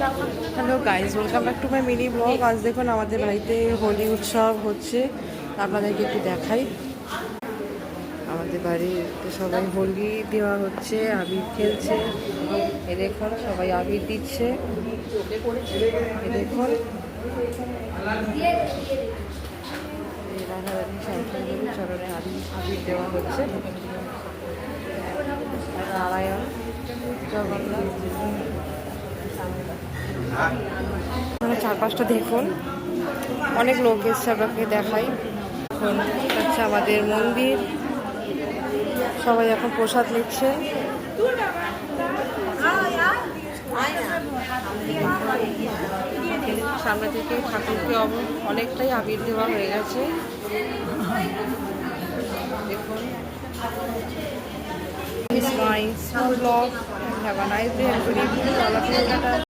Hello guys, welcome back to my mini blog. আজ দেখুন আমাদের বাড়িতে হোলি উৎসব হচ্ছে, আপনাদেরকে একটু দেখাই। আমাদের বাড়িতে সবাই হোলি দেওয়া হচ্ছে, আবির খেলছে। এ দেখুন সবাই আবির দিচ্ছে, এ দেখুন রাধারানী শ্যামসুন্দরী চরণে আবির দেওয়া হচ্ছে। নারায়ণ, জগন্নাথ, চারপাশটা দেখুন, অনেক লোক এসছে, আপনাকে দেখাই। এখন হচ্ছে আমাদের মন্দির, সবাই এখন প্রসাদ নিচ্ছে। সামনে থেকে ঠাকুরকে অনেকটাই আবির দেওয়া হয়ে গেছে। দেখুন, This is my small vlog. Have a nice day and good evening.